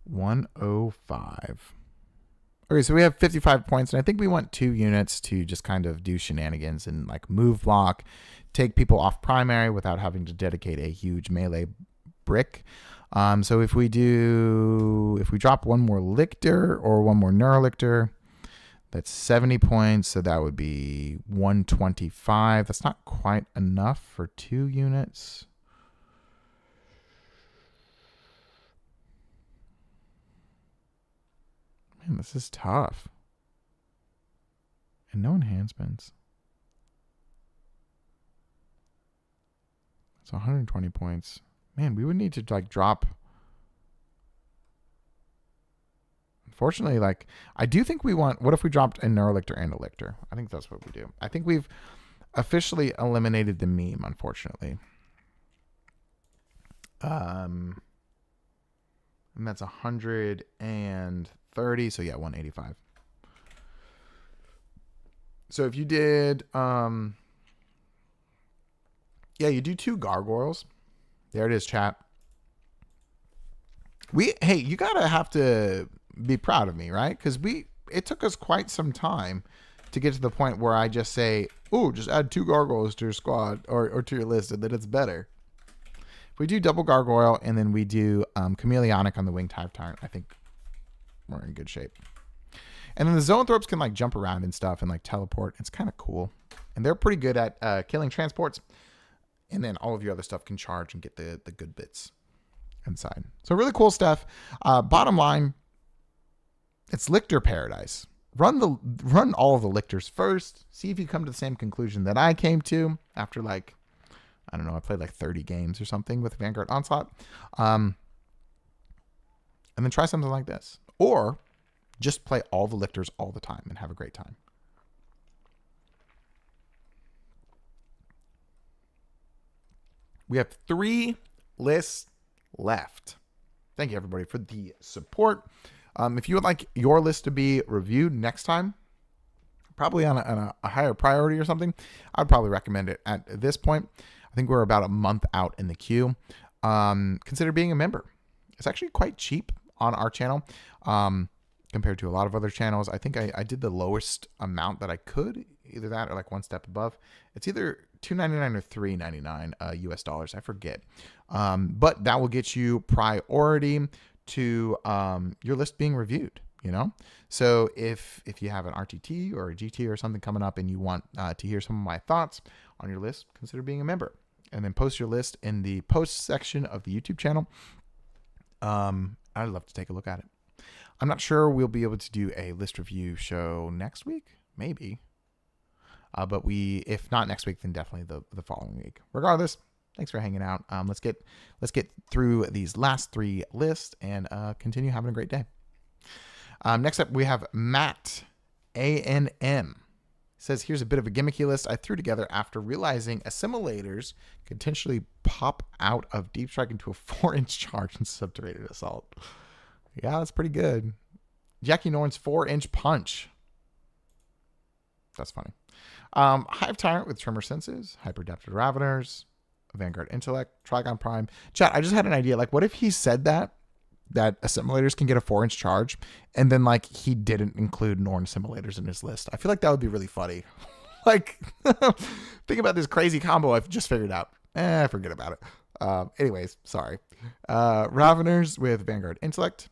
$105. Okay, so we have 55 points, and I think we want 2 units to just kind of do shenanigans and like move block, take people off primary without having to dedicate a huge melee brick. So if we drop 1 more Lictor or 1 more Neurolictor, that's 70 points, so that would be 125. That's not quite enough for 2 units. Man, this is tough. And no enhancements. So 120 points. Man, we would need to like drop. Unfortunately, like I do think we want. What if we dropped a Neurolictor and a Lictor? I think that's what we do. I think we've officially eliminated the meme. Unfortunately, and that's 130. So yeah, 185. So if you did, yeah, you do 2 gargoyles. There it is, chat. Hey, you gotta have to be proud of me, right? Because it took us quite some time to get to the point where I just say, "Oh, just add 2 gargoyles to your squad or to your list, and then it's better." If we do double gargoyle and then we do chameleonic on the winged hive tyrant, I think we're in good shape. And then the zoanthropes can like jump around and stuff and like teleport. It's kind of cool. And they're pretty good at killing transports. And then all of your other stuff can charge and get the good bits inside. So really cool stuff. Bottom line, it's Lictor Paradise. Run all of the Lictors first. See if you come to the same conclusion that I came to after like, I don't know, I played like 30 games or something with Vanguard Onslaught. And then try something like this. Or just play all the Lictors all the time and have a great time. We have 3 lists left. Thank you, everybody, for the support. If you would like your list to be reviewed next time, probably on a higher priority or something, I'd probably recommend it at this point. I think we're about a month out in the queue. Consider being a member. It's actually quite cheap on our channel. Compared to a lot of other channels. I think I did the lowest amount that I could, either that or like one step above. It's either $2.99 or $3.99 US dollars. I forget. But that will get you priority to your list being reviewed, you know? So if you have an RTT or a GT or something coming up and you want to hear some of my thoughts on your list, consider being a member. And then post your list in the post section of the YouTube channel. I'd love to take a look at it. I'm not sure we'll be able to do a list review show next week, maybe. But if not next week, then definitely the following week. Regardless, thanks for hanging out. Let's get through these last 3 lists and continue having a great day. Next up, we have Matt ANM. Says, here's a bit of a gimmicky list I threw together after realizing assimilators could potentially pop out of Deep Strike into a 4-inch charge in Subterranean Assault. Yeah, that's pretty good. Jackie Norn's 4-inch punch. That's funny. Hive Tyrant with Tremor Senses, Hyperdapted Raveners, Vanguard Intellect, Trigon Prime. Chat, I just had an idea. Like, what if he said that assimilators can get a 4-inch charge, and then, like, he didn't include Norn assimilators in his list? I feel like that would be really funny. Like, think about this crazy combo I've just figured out. Forget about it. Anyways, sorry. Raveners with Vanguard Intellect.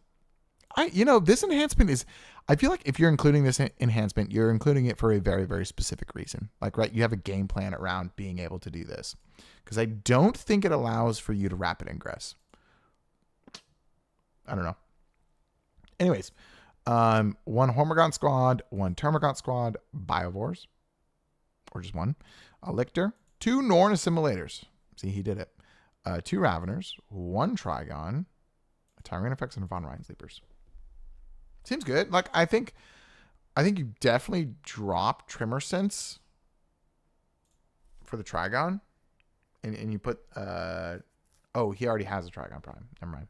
This enhancement is, I feel like if you're including this enhancement, you're including it for a very, very specific reason. Like, right, you have a game plan around being able to do this. Because I don't think it allows for you to rapid ingress. I don't know. Anyways, 1 Hormigaunt squad, 1 Termagant squad, Biovores, or just 1, a Lictor, 2 Norn assimilators. See, he did it. 2 Raveners, 1 Trigon, a Tyranid and a Von Ryan Sleepers. Seems good. Like, I think you definitely drop Tremor Sense for the Trigon. And you put he already has a Trigon Prime. Never mind.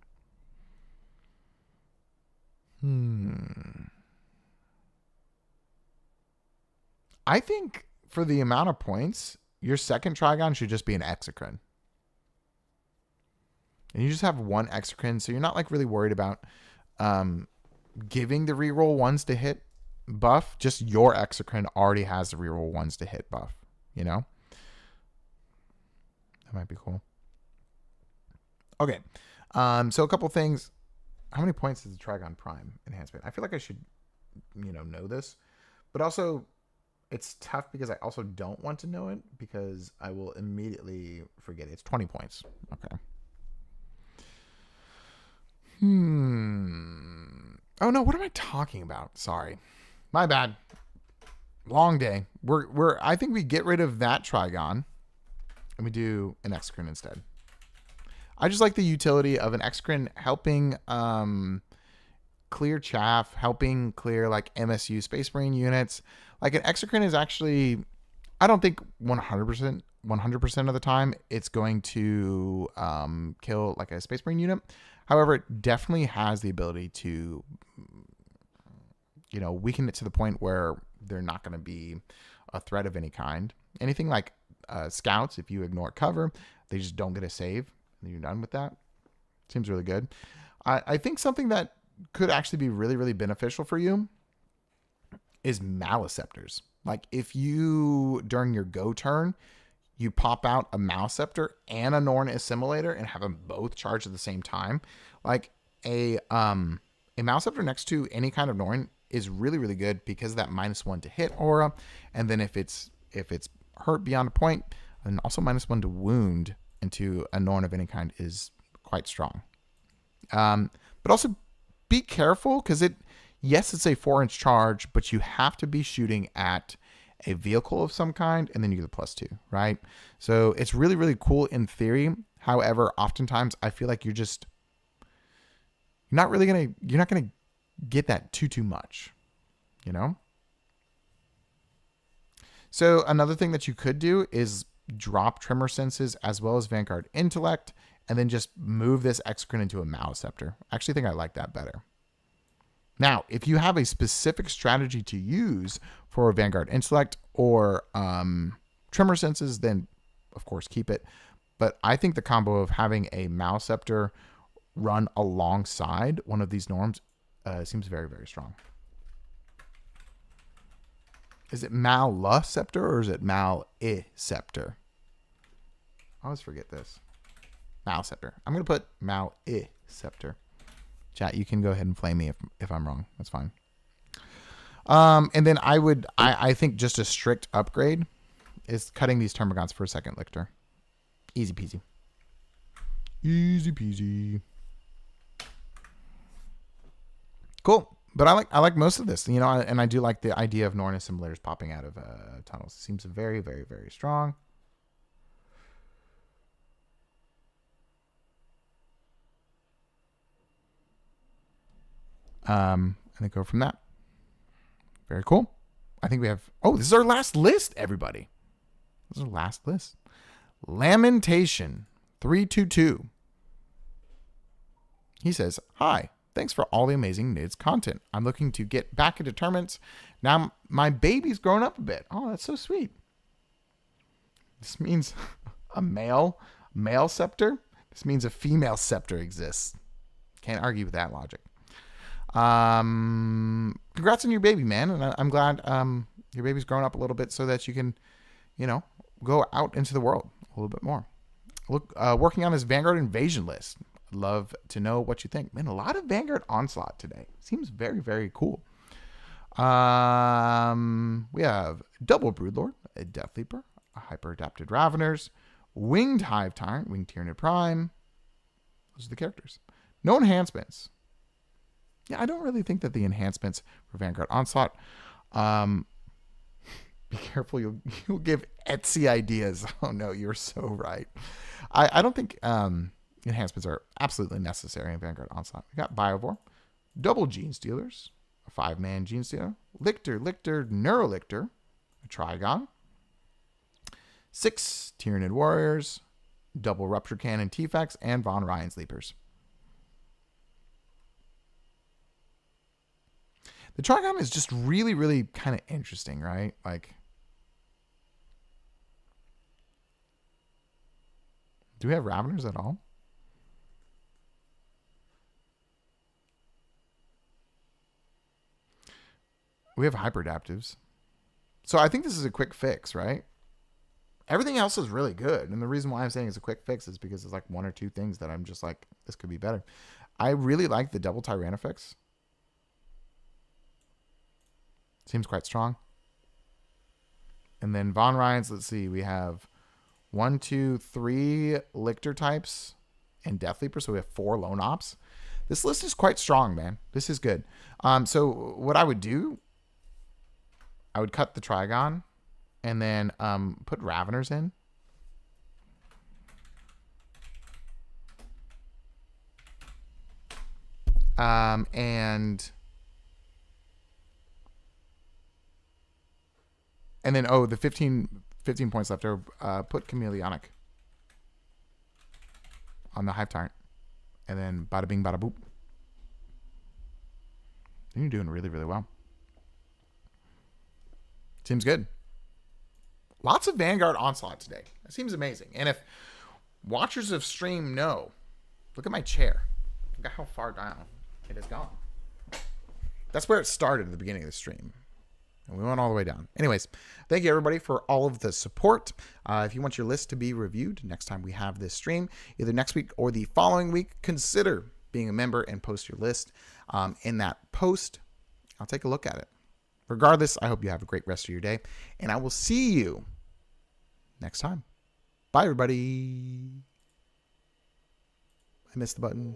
I think for the amount of points, your second Trigon should just be an Exocrine. And you just have 1 Exocrine, so you're not like really worried about giving the reroll 1s to hit buff. Just your Exocrine already has the reroll 1s to hit buff, you know? That might be cool. Okay. So a couple things. How many points is the Trigon Prime enhancement? I feel like I should, know this. But also, it's tough because I also don't want to know it because I will immediately forget it. It's 20 points. Okay. Oh no, what am I talking about? Sorry. My bad. Long day. I think we get rid of that Trigon and we do an Exocrine instead. I just like the utility of an Exocrine helping clear chaff, helping clear like MSU Space Marine units. Like an Exocrine is actually, I don't think 100% of the time it's going to kill like a Space Marine unit. However, it definitely has the ability to, weaken it to the point where they're not going to be a threat of any kind. Anything like scouts, if you ignore cover, they just don't get a save. And you're done with that. Seems really good. I think something that could actually be really, really beneficial for you is Maliceptors. Like if you, during your go turn, you pop out a Maliceptor and a Norn Assimilator and have them both charged at the same time. Like a Maliceptor next to any kind of Norn is really, really good because of that -1 to hit aura. And then if it's hurt beyond a point, and also -1 to wound into a Norn of any kind is quite strong. But also be careful because yes, it's a 4-inch charge, but you have to be shooting at a vehicle of some kind, and then you get the +2, right? So it's really, really cool in theory. However, oftentimes I feel like you're not gonna get that too much, So another thing that you could do is drop Tremor Senses as well as Vanguard Intellect, and then just move this Exocrine into a Maliceptor. I actually think I like that better. Now, if you have a specific strategy to use for Vanguard Intellect or Tremor Senses, then of course keep it. But I think the combo of having a Maliceptor run alongside one of these norms seems very, very strong. Is it Maliceptor or is it Maliceptor? I always forget this. Maliceptor. I'm going to put Maliceptor. Chat, you can go ahead and flame me if I'm wrong. That's fine. And then I think just a strict upgrade is cutting these Termagants for a second lictor. Easy peasy. Easy peasy. Cool. But I like most of this, and I do like the idea of Norn Assimilators popping out of tunnels. It seems very, very, very strong. And then go from that. Very cool. I think we have... Oh, this is our last list, everybody. This is our last list. Lamentation 322. He says, "Hi. Thanks for all the amazing NIDS content. I'm looking to get back into tournaments. Now my baby's grown up a bit." Oh, that's so sweet. This means a male scepter. This means a female scepter exists. Can't argue with that logic. Congrats on your baby, man. And I'm glad your baby's grown up a little bit so that you can, go out into the world a little bit more. Working on his Vanguard Invasion list. Love to know what you think. Man, a lot of Vanguard Onslaught today. Seems very, very cool. We have Double Broodlord, a Death Leaper, a Hyper-Adapted Raveners, Winged Hive Tyrant, Winged Tyranid Prime. Those are the characters. No enhancements. Yeah, I don't really think that the enhancements for Vanguard Onslaught. Be careful, you'll give Etsy ideas. Oh no, you're so right. I don't think enhancements are absolutely necessary in Vanguard Onslaught. We got Biovore, double Gene Stealers, a 5-man Gene Stealer, Lictor, Neurolictor, a Trigon, 6 Tyranid Warriors, double Rupture Cannon T-Fax, and Von Ryan's Leapers. The Trigon is just really, really kind of interesting, right? Like, do we have Raveners at all? We have Hyper-Adaptives. So I think this is a quick fix, right? Everything else is really good. And the reason why I'm saying it's a quick fix is because there's like 1 or 2 things that I'm just like, this could be better. I really like the double Tyrannifex. Seems quite strong. And then Von Ryan's, let's see, we have 1, 2, 3 Lictor types and Death Leaper. So we have 4 Lone Ops. This list is quite strong, man. This is good. So what I would do, I would cut the Trigon and then put Raveners in. And then, the 15 points left over, put Chameleonic on the Hive Tyrant. And then bada bing, bada boop. Then you're doing really, really well. Seems good. Lots of Vanguard Onslaught today. That seems amazing. And if watchers of stream know, look at my chair. Look at how far down it has gone. That's where it started at the beginning of the stream. And we went all the way down. Anyways, thank you everybody for all of the support. If you want your list to be reviewed next time we have this stream, either next week or the following week, consider being a member and post your list. In that post, I'll take a look at it. Regardless, I hope you have a great rest of your day, and I will see you next time. Bye, everybody. I missed the button.